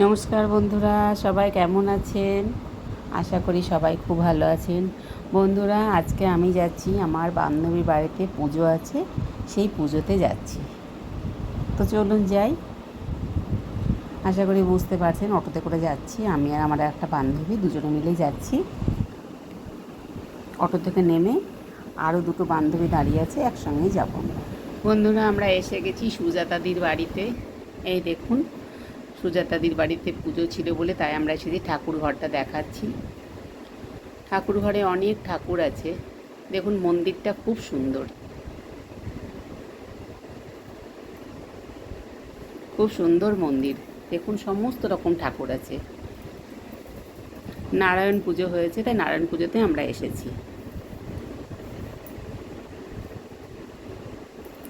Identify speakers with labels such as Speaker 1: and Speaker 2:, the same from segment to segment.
Speaker 1: নমস্কার বন্ধুরা, সবাই কেমন আছেন? আশা করি সবাই খুব ভালো আছেন। বন্ধুরা, আজকে আমি যাচ্ছি আমার বান্ধবীর বাড়িতে পুজো আছে, সেই পুজোতে যাচ্ছি। তো চলুন যাই। আশা করি বুঝতে পারছেন, অটোতে করে যাচ্ছি। আমি আর আমার একটা বান্ধবী দুজনে মিলেই যাচ্ছি। অটো থেকে নেমে আরও দুটো বান্ধবী দাঁড়িয়ে আছে, একসঙ্গেই যাব আমরা। বন্ধুরা, আমরা এসে গেছি সুজাতাদির বাড়িতে। এই দেখুন, সুজাতাদির বাড়িতে পুজো ছিল বলে তাই আমরা এসেছি। ঠাকুর ঘরটা দেখাচ্ছি। ঠাকুর ঘরে অনেক ঠাকুর আছে। দেখুন, মন্দিরটা খুব সুন্দর, খুব সুন্দর মন্দির। দেখুন, সমস্ত রকম ঠাকুর আছে। নারায়ণ পুজো হয়েছে, তাই নারায়ণ পুজোতে আমরা এসেছি।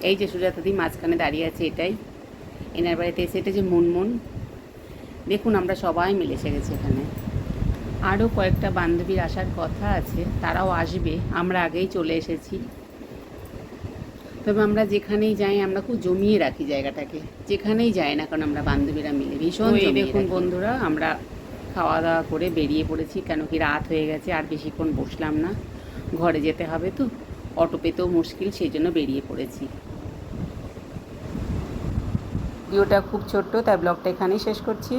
Speaker 1: এই যে সুজাতাদি মাঝখানে দাঁড়িয়ে আছে, এটাই এনার বাড়িতে এসে। এটা যে মুনমুন। দেখুন, আমরা সবাই মিলে এসে গেছি এখানে। আরও কয়েকটা বান্ধবীর আসার কথা আছে, তারাও আসবে। আমরা আগেই চলে এসেছি। তবে আমরা যেখানেই যাই, আমরা খুব জমিয়ে রাখি জায়গাটাকে। যেখানেই যাই না কারণ আমরা বান্ধবীরা মিলে ভীষণ দেখুন বন্ধুরা, আমরা খাওয়া দাওয়া করে বেরিয়ে পড়েছি, কেন কি রাত হয়ে গেছে। আর বেশিক্ষণ বসলাম না, ঘরে যেতে হবে তো। অটো পেতেও মুশকিল, সেই জন্য বেরিয়ে পড়েছি। ভিডিওটা খুব ছোট্ট, তাই ব্লগটা এখানেই শেষ করছি।